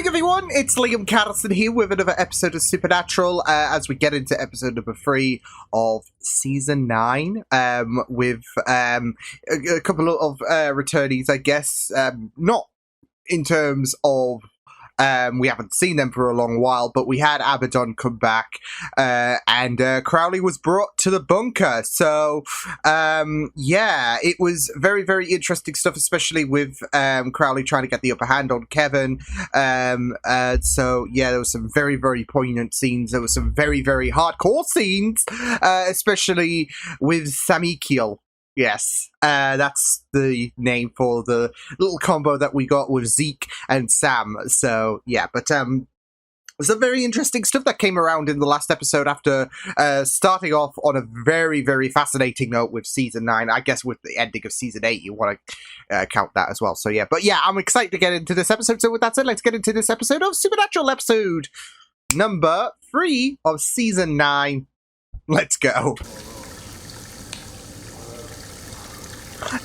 morning, everyone. It's Liam Catterson here with another episode of Supernatural as we get into episode number 3 of season 9 with a couple of returnees, I guess. Not in terms of we haven't seen them for a long while, but we had Abaddon come back and Crowley was brought to the bunker. So, yeah, it was very, very interesting stuff, especially with Crowley trying to get the upper hand on Kevin. So, yeah, there was some very, very poignant scenes. There was some very, very hardcore scenes, especially with Samikiel. Yes, that's the name for the little combo that we got with Zeke and Sam. So, yeah, but there's some very interesting stuff that came around in the last episode after starting off on a very, very fascinating note with Season 9. I guess with the ending of Season 8, you want to count that as well. So, yeah, but yeah, I'm excited to get into this episode. So, with that said, let's get into this episode of Supernatural, episode number 3 of Season 9. Let's go.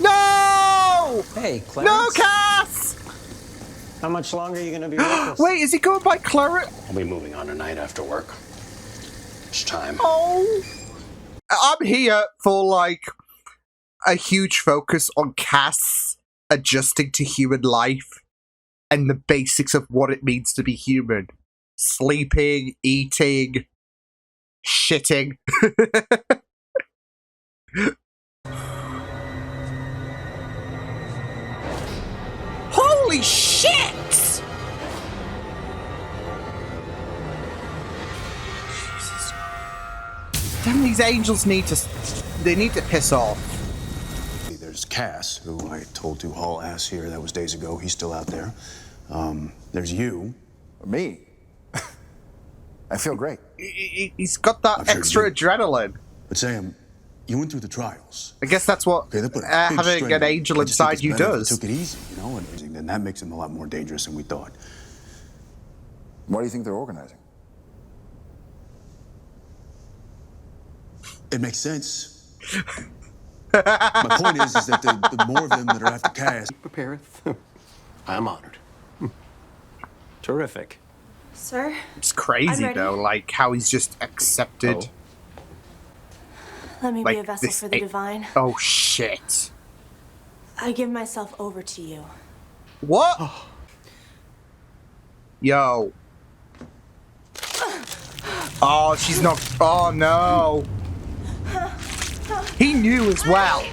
No! Hey, Clarence. No, Cass! How much longer are you going to be with us? Wait, is he going by Clarence? I'll be moving on tonight after work. It's time. Oh. I'm here for, like, a huge focus on Cass adjusting to human life and the basics of what it means to be human. Sleeping, eating, shitting. Holy shit! Jesus. Damn, these angels need to piss off. There's Cass, who I told to haul ass here. That was days ago. He's still out there. There's you. Me? I feel great. He's got that extra adrenaline. But Sam, you went through the trials. I guess that's what having an angel inside you does. Took it easy, you know, and that makes him a lot more dangerous than we thought. Why do you think they're organizing? It makes sense. My point is that the more of them that are after Cass Prepareth. I'm honored. Terrific. Sir? It's crazy, though, like, how he's just accepted. Oh. Let me Like be a vessel for the divine. Oh, shit. I give myself over to you. What? Yo. Oh, she's not... Oh, no. He knew as well.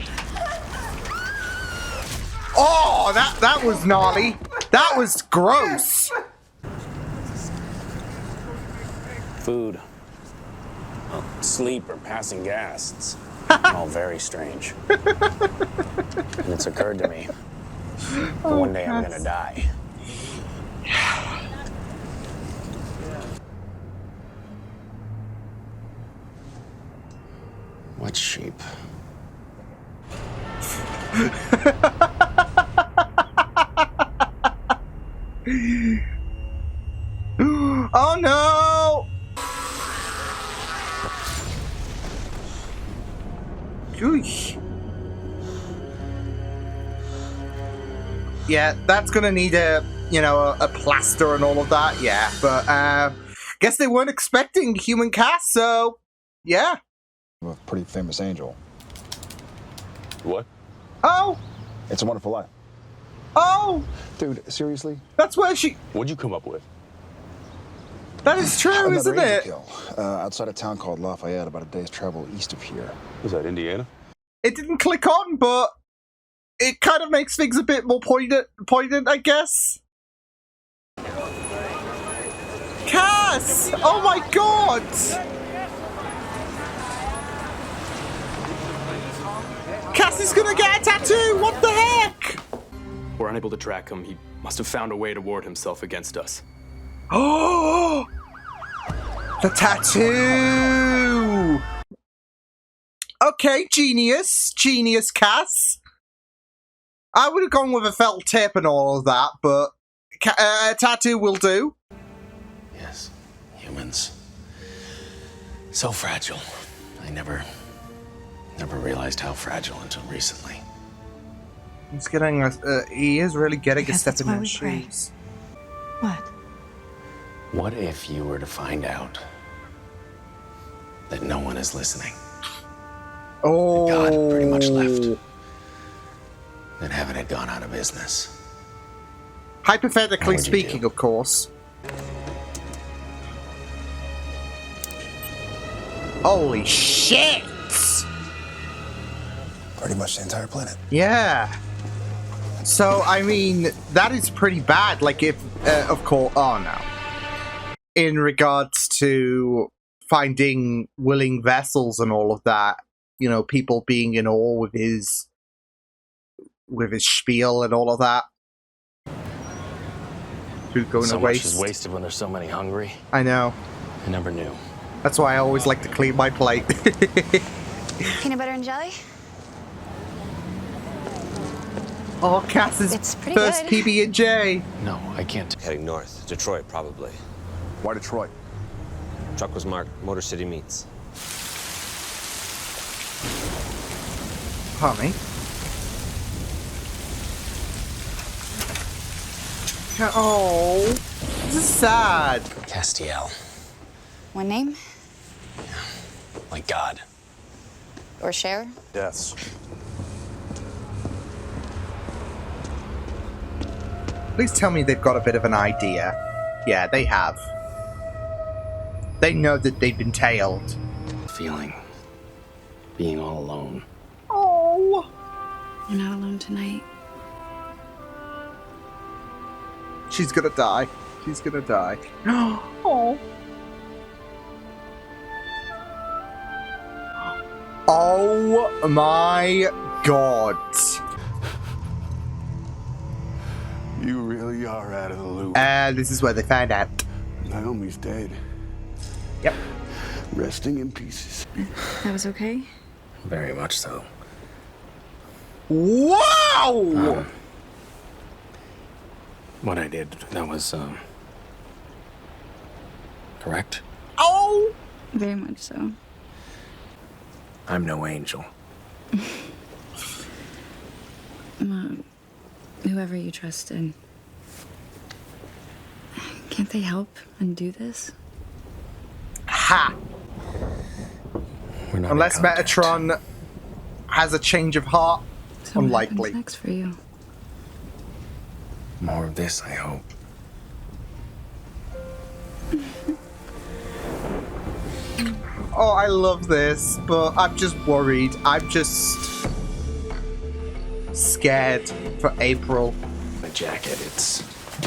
Oh, that was gnarly. That was gross. Food, sleep, or passing gas. It's all very strange. And it's occurred to me that one day I'm gonna die. What sheep? Oh no! Jeez. Yeah, that's gonna need a plaster and all of that. Yeah, but guess they weren't expecting human Cass, so yeah. A pretty famous angel. What? Oh, It's a Wonderful Life. oh, Dude, seriously? that's where she. What'd you come up with? That is true, Another isn't angel it? kill. Outside a town called Lafayette, about a day's travel east of here. Was that Indiana? It didn't click on, but it kind of makes things a bit more poignant, I guess. Cass! Oh my god! Cass is gonna get a tattoo! What the heck? We're unable to track him. He must have found a way to ward himself against us. Oh! The tattoo! Okay, genius. Genius, Cass. I would have gone with a felt tip and all of that, but a tattoo will do. Yes, humans. So fragile. I never realized how fragile until recently. He's getting he is really getting a Yes, step that's in why their we pray. shoes. What? What if you were to find out that no one is listening? Oh. God pretty much left. That heaven had gone out of business. Hypothetically What would you speaking, do? of course. Holy shit! Pretty much the entire planet. Yeah. So, I mean, that is pretty bad. Like, if, of course, oh no. In regards to finding willing vessels and all of that, you know, people being in awe with his spiel and all of that. Food going So to much waste. is wasted when there's so many hungry. I know. I never knew. That's why I always like to clean my plate. Peanut butter and jelly? Oh, Cass's It's pretty first good. PB&J. No, I can't. Heading north, Detroit, probably. Why Detroit? Truck was marked Motor City Meats. Pardon me. Oh, this is sad. Castiel. One name? Like God. Or share? Yes. Please tell me they've got a bit of an idea. Yeah, they have. They know that they've been tailed. Feeling. Being all alone. Oh. You're not alone tonight. She's gonna die. She's gonna die. Oh. Oh my god. You really are out of the loop. And this is where they find out. Naomi's dead. Yep. Resting in pieces. That was okay? Very much so. Wow! What I did, that was, correct? Oh! Very much so. I'm no angel. Whoever you trust in. Can't they help undo this? Ha! We're not in Unless contact. Metatron has a change of heart. So what happens Unlikely. next for you? More of this, I hope. Oh, I love this, but I'm just worried. I'm just scared for April. My jacket, it's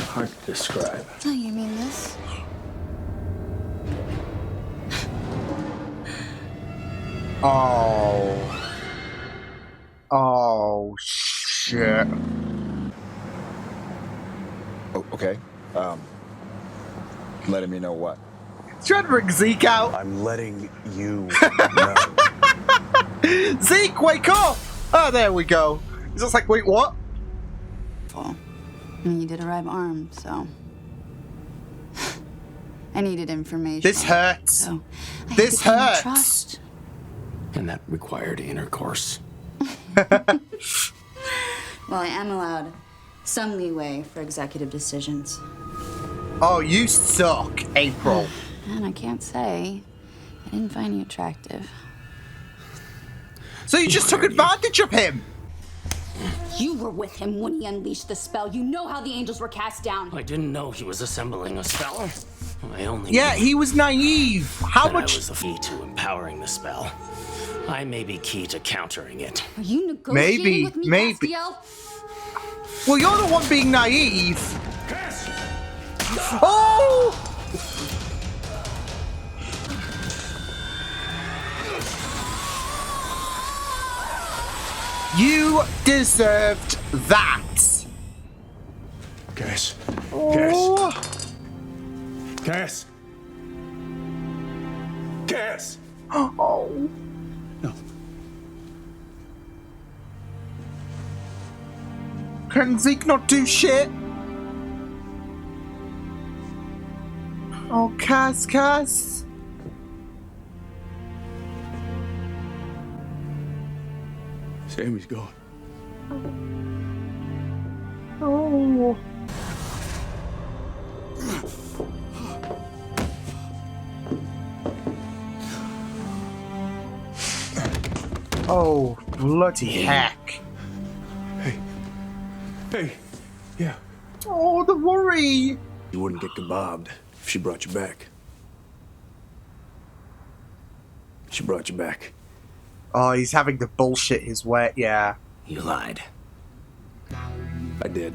hard to describe. Oh, you mean this? Oh. Oh, shit. Oh, okay. Letting me know what? Trying to bring Zeke out. I'm letting you know. Zeke, wake up! Oh, there we go. He's just like, wait, what? Well, I mean, you did arrive armed, so I needed information. This hurts. So I had This to gain your hurts. Trust. And that required intercourse. Well, I am allowed some leeway for executive decisions. Oh, you suck, April. And I can't say I didn't find you attractive. So you just took advantage of him. You were with him when he unleashed the spell. You know how the angels were cast down. I didn't know he was assembling a spell. I only Yeah, knew he was naive. How that much? I was the key to empowering the spell. I may be key to countering it. Are you negotiating Maybe, with me, maybe. Castiel? Well, you're the one being naive. Oh! You deserved that. Cass. Oh. Cass. Cass. Oh. No. Can Zeke not do shit? Oh, Cass. Sammy's gone. Oh. Oh, bloody heck. Hey, yeah. Oh, the worry. You wouldn't get kebabbed if she brought you back. She brought you back. Oh, he's having to bullshit his way. Yeah. You lied. I did.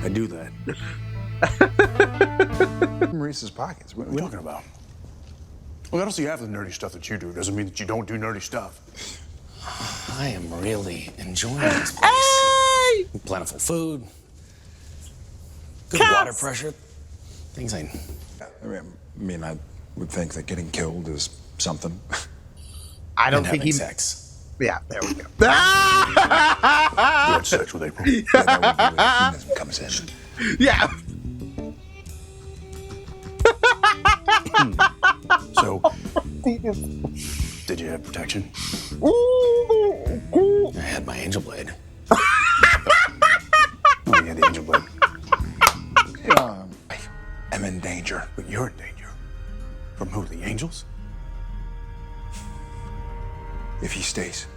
I do that. Maurice's pockets. What are we talking about? Well, I don't see half the nerdy stuff that you do. Doesn't mean that you don't do nerdy stuff. I am really enjoying this place. Hey! Plentiful food, good Cass! water pressure, things I... I would think that getting killed is something. I don't and think having he... sex. Yeah, there we go. You had sex with April. Yeah, that would be where the feminism comes in. Yeah. So, did you have protection? I had my angel blade. Oh, you had the angel blade. I'm in danger. But you're in danger. From who? The angels? If he stays,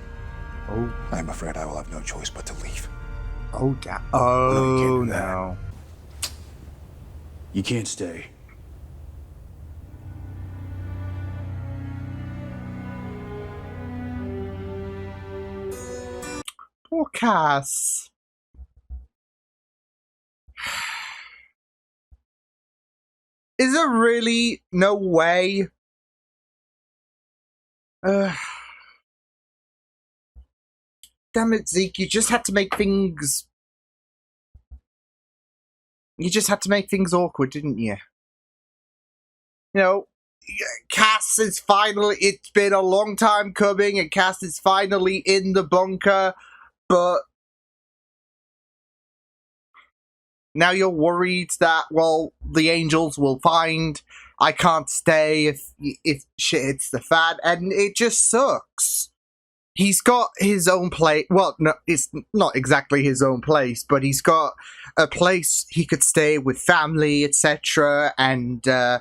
I'm afraid I will have no choice but to leave. Oh, damn. No, you Oh, can't do that. no. You can't stay. Poor Cass. Is there really no way? Damn it, Zeke, you just had to make things... You just had to make things awkward, didn't you? You know, Cass is finally... It's been a long time coming, and Cass is finally in the bunker, but... Now you're worried that, well, the angels will find I can't stay if shit hits the fan, and it just sucks. He's got his own place. Well, no, it's not exactly his own place, but he's got a place he could stay with family, etc. And, you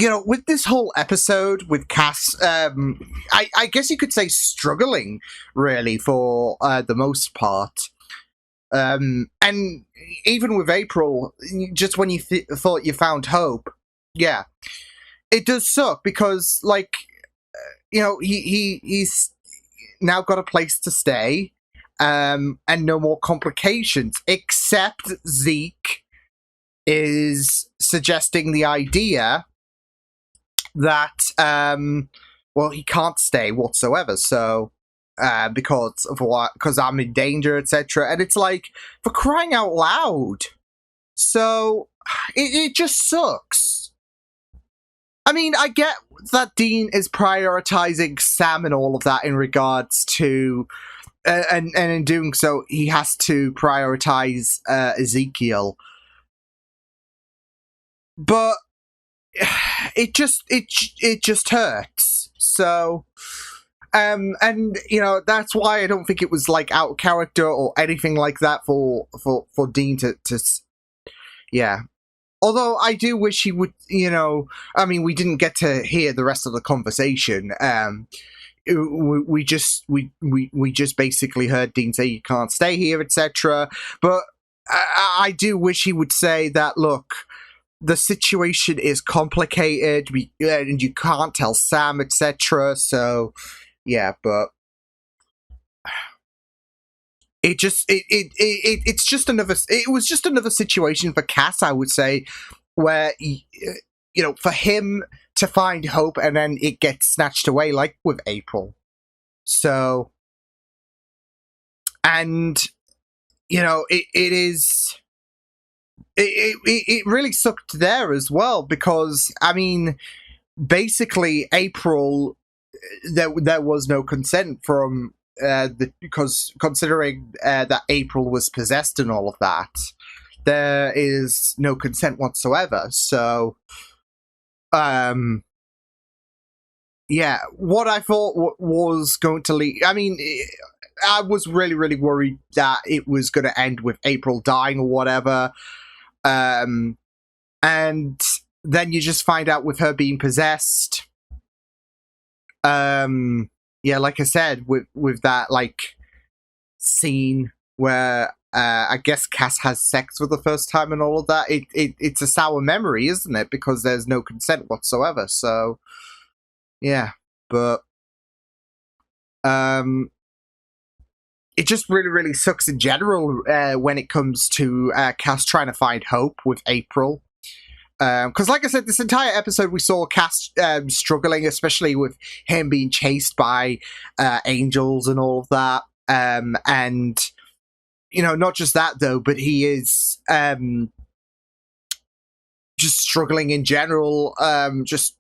know, with this whole episode with Cass, I guess you could say struggling, really, for the most part. And even with April, just when you thought you found hope, yeah, it does suck because, like, you know, he's now got a place to stay, and no more complications, except Zeke is suggesting the idea that, well, he can't stay whatsoever, so... because I'm in danger, etc. And it's like, for crying out loud. So, it just sucks. I mean, I get that Dean is prioritizing Sam and all of that in regards to, and in doing so, he has to prioritize Ezekiel. But it just hurts. So... and you know, that's why I don't think it was like out of character or anything like that for Dean to yeah. Although I do wish he would, you know, I mean, we didn't get to hear the rest of the conversation. We just basically heard Dean say you can't stay here, etc. But I do wish he would say that, look, the situation is complicated, and you can't tell Sam, etc. So yeah, but it was just another situation for Cass, I would say, where, you know, for him to find hope and then it gets snatched away, like with April. So, and you know, it really sucked there as well, because I mean, basically April, there was no consent from because considering that April was possessed and all of that, there is no consent whatsoever. So, yeah, what I thought was going to lead, I mean, I was really, really worried that it was going to end with April dying or whatever. And then you just find out with her being possessed. yeah, like I said, with that like scene where I guess Cass has sex for the first time and all of that, it's a sour memory, isn't it? Because there's no consent whatsoever. So yeah, but it just really, really sucks in general when it comes to Cass trying to find hope with April. Because, like I said, this entire episode we saw Cass struggling, especially with him being chased by angels and all of that. And, you know, not just that, though, but he is just struggling in general, homeless,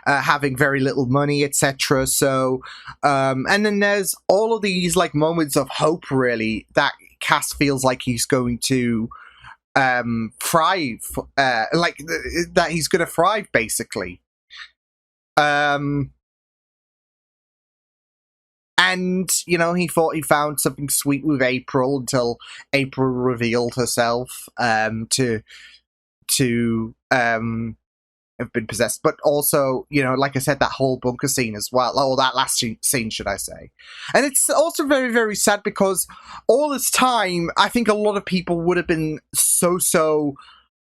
having very little money, etc. So, and then there's all of these like moments of hope, really, that Cass feels like he's going to thrive, that he's going to thrive, basically. And, you know, he thought he found something sweet with April until April revealed herself to have been possessed. But also, you know, like I said, that whole bunker scene as well, or that last scene, should I say. And it's also very, very sad because all this time, I think a lot of people would have been so,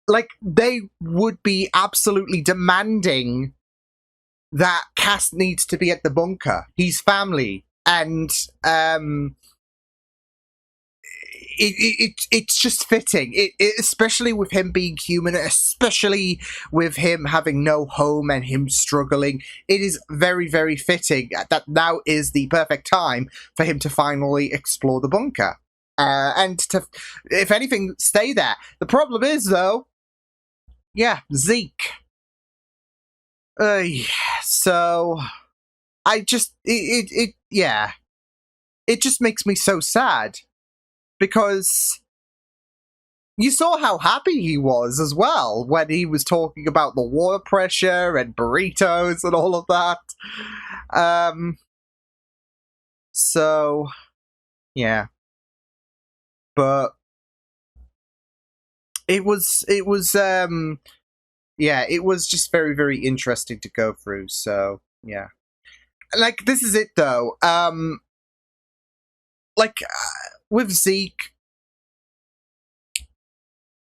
like, they would be absolutely demanding that Cass needs to be at the bunker. He's family. And it's just fitting, especially with him being human, especially with him having no home and him struggling. It is very, very fitting that now is the perfect time for him to finally explore the bunker. And to, if anything, stay there. The problem is, though, yeah, Zeke. So I just, yeah. It just makes me so sad. Because you saw how happy he was as well when he was talking about the water pressure and burritos and all of that. So, yeah. But it was just very, very interesting to go through. So, yeah. Like, this is it, though. With Zeke,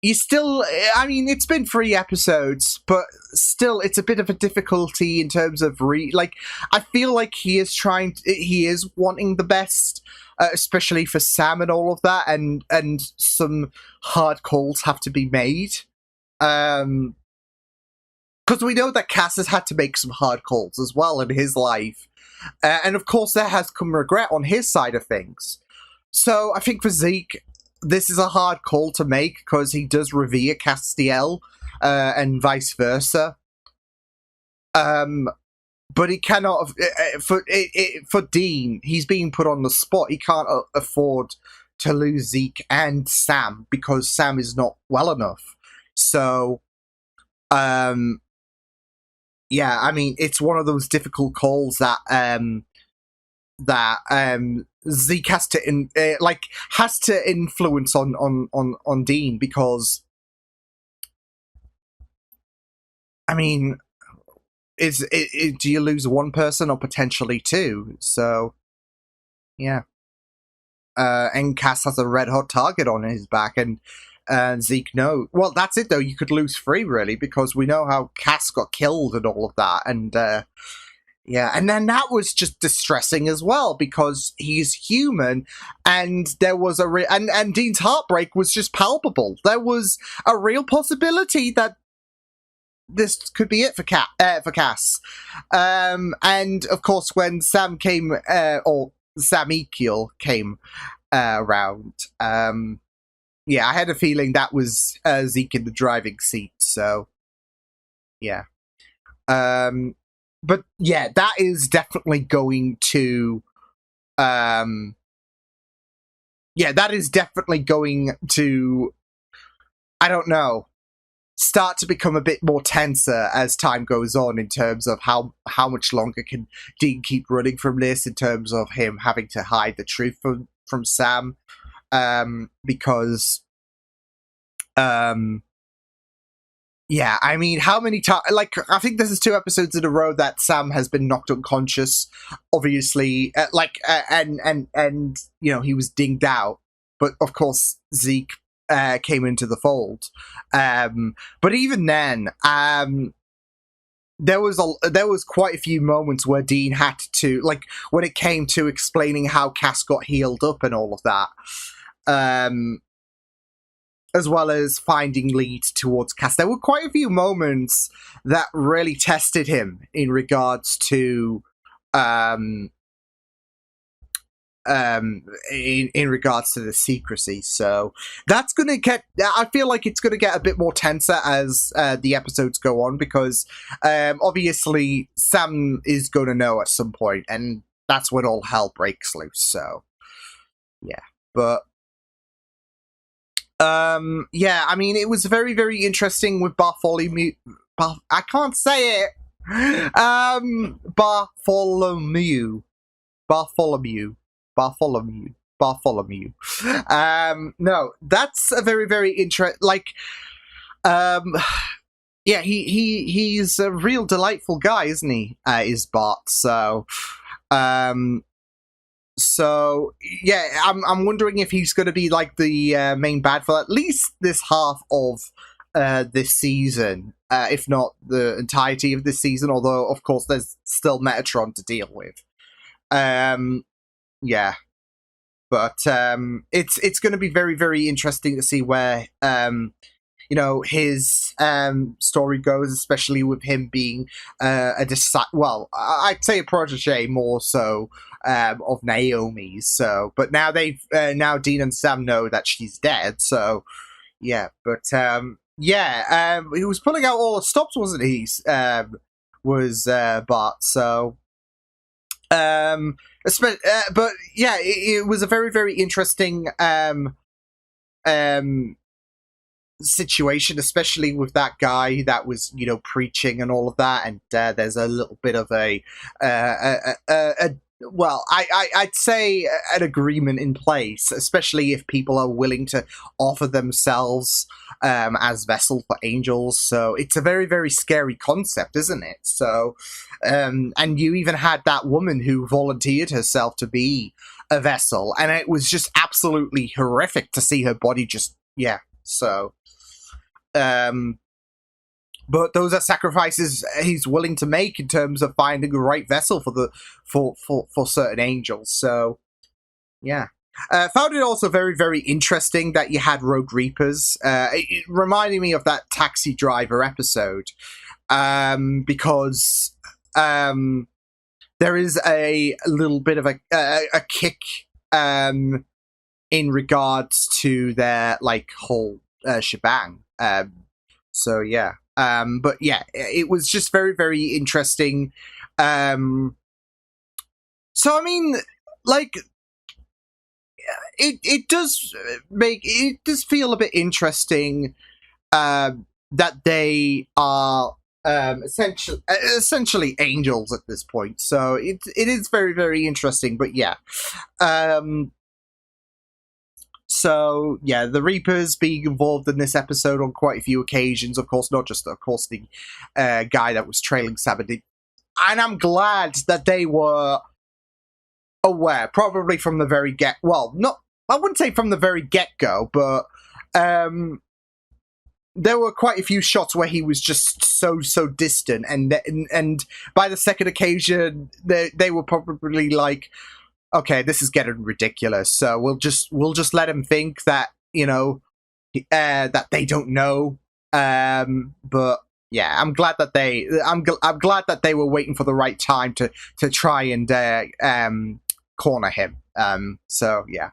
you still, I mean, it's been 3 episodes, but still, it's a bit of a difficulty in terms of I feel like he is wanting the best, especially for Sam and all of that, and some hard calls have to be made. Because we know that Cass has had to make some hard calls as well in his life. And of course, there has come regret on his side of things. So I think for Zeke, this is a hard call to make because he does revere Castiel and vice versa. But he cannot, for Dean, he's being put on the spot. He can't afford to lose Zeke and Sam because Sam is not well enough. So, yeah, I mean, it's one of those difficult calls that Zeke has to influence on Dean, because I mean, do you lose one person or potentially 2? So yeah, and Cass has a red hot target on his back, and Zeke knows. Well, that's it though. You could lose 3 really, because we know how Cass got killed and all of that, and yeah, and then that was just distressing as well because he's human, and there was and Dean's heartbreak was just palpable. There was a real possibility that this could be it for Cass. And of course, when Sam came, or Samekiel came around, yeah, I had a feeling that was Zeke in the driving seat. So, yeah. But yeah, that is definitely going to, I don't know, start to become a bit more tenser as time goes on in terms of how much longer can Dean keep running from this, in terms of him having to hide the truth from Sam, because yeah, I mean, how many times? Like, I think this is 2 episodes in a row that Sam has been knocked unconscious. Obviously, and you know, he was dinged out. But of course, Zeke came into the fold. But even then, there was quite a few moments where Dean had to, like, when it came to explaining how Cass got healed up and all of that. As well as finding leads towards Cass. There were quite a few moments that really tested him in regards to in regards to the secrecy. So that's going to get, I feel like it's going to get a bit more tenser as the episodes go on, because obviously Sam is going to know at some point, and that's when all hell breaks loose. So yeah, but yeah, I mean, it was very, very interesting with Bartholomew. I can't say it. Bartholomew. No, that's a very, very interesting. Like, yeah, he's a real delightful guy, isn't he? Is Bart? So yeah, I'm wondering if he's going to be like the main bad for at least this half of this season, if not the entirety of this season. Although, of course, there's still Metatron to deal with. Yeah, but it's going to be very, very interesting to see where you know, his story goes, especially with him being well, I'd say a protege more so of Naomi's. So, but now now Dean and Sam know that she's dead. So, yeah, but yeah, he was pulling out all the stops, wasn't he? Was Bart? So, but yeah, it was a very, very interesting situation, especially with that guy that was, you know, preaching and all of that, and there's a little bit of well, I'd say an agreement in place, especially if people are willing to offer themselves as vessel for angels. So it's a very, very scary concept, isn't it? So, and you even had that woman who volunteered herself to be a vessel, and it was just absolutely horrific to see her body just, yeah. So, but those are sacrifices he's willing to make in terms of finding the right vessel for certain angels. So, yeah. Found it also very, very interesting that you had Road Reapers. It reminded me of that Taxi Driver episode, because there is a little bit of a kick in regards to their like whole shebang. So yeah. But yeah, it was just very, very interesting. So I mean, like, it does feel a bit interesting that they are essentially angels at this point. So it is very, very interesting. But yeah. So, yeah, the Reapers being involved in this episode on quite a few occasions. Of course, not just, of course, the guy that was trailing Saturday. And I'm glad that they were aware, probably from the very well, not, I wouldn't say from the very get-go, but there were quite a few shots where he was just so distant. And by the second occasion, they were probably like, okay, this is getting ridiculous. So we'll just let him think that, you know, that they don't know. But yeah, I'm glad that I'm glad that they were waiting for the right time to try and corner him. So yeah.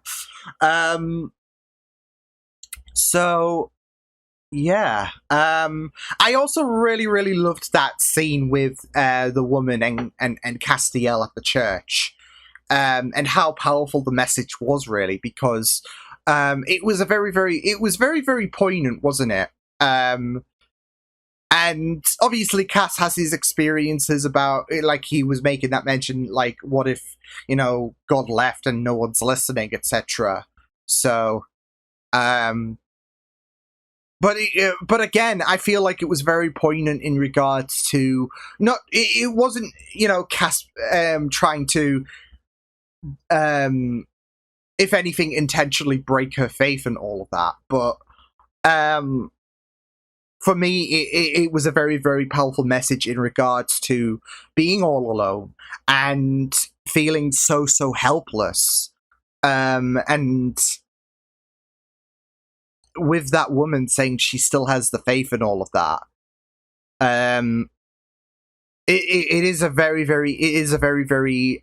So yeah. I also really, really loved that scene with the woman and Castiel at the church. And how powerful the message was, really, because it was very, very poignant, wasn't it? And obviously Cass has his experiences about, like, he was making that mention, like, what if, you know, God left and no one's listening, etc. So but again, I feel like it was very poignant in regards to not. It wasn't, you know, Cass trying to, if anything, intentionally break her faith and all of that. But for me, it was a very, very powerful message in regards to being all alone and feeling so helpless. And with that woman saying she still has the faith and all of that, it is a very, very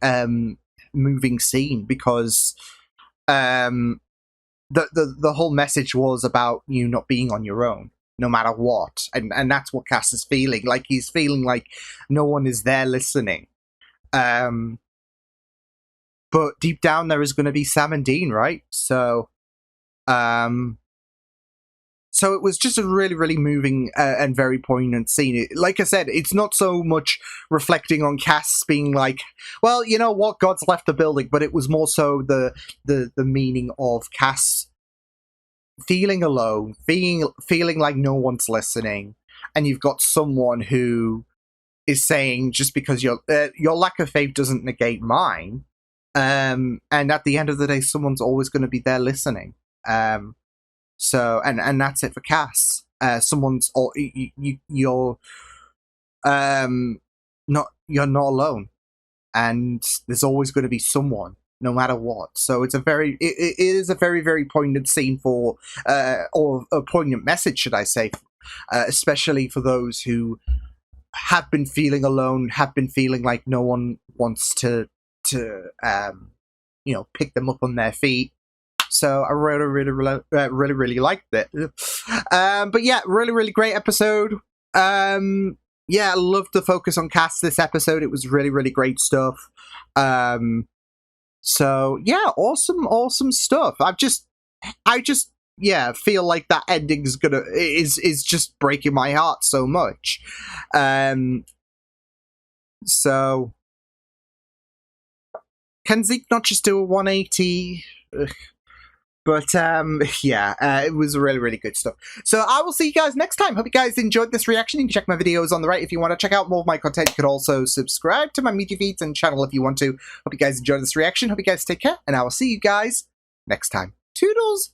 moving scene, because the whole message was about you not being on your own, no matter what, and that's what Cass is feeling like. He's feeling like no one is there listening. But deep down, there is going to be Sam and Dean, right? So it was just a really, really moving and very poignant scene. Like I said, it's not so much reflecting on Cass being like, well, you know what, God's left the building, but it was more so the meaning of Cass feeling alone, feeling like no one's listening, and you've got someone who is saying, just because your lack of faith doesn't negate mine, and at the end of the day, someone's always going to be there listening. So, and that's it for Cass. Someone's, or you're not alone, and there's always going to be someone, no matter what. So it is a very, very poignant scene for, or a poignant message, should I say, especially for those who have been feeling alone, have been feeling like no one wants to you know, pick them up on their feet. So I really liked it. But yeah, really great episode. Yeah, I loved the focus on Cass this episode. It was really great stuff. So yeah, awesome stuff. I just yeah, feel like that ending is just breaking my heart so much. So can Zeke not just do a 180? Ugh. But yeah, it was really good stuff. So I will see you guys next time. Hope you guys enjoyed this reaction. You can check my videos on the right if you want to check out more of my content. You could also subscribe to my media feeds and channel if you want to. Hope you guys enjoyed this reaction. Hope you guys take care, and I will see you guys next time. Toodles!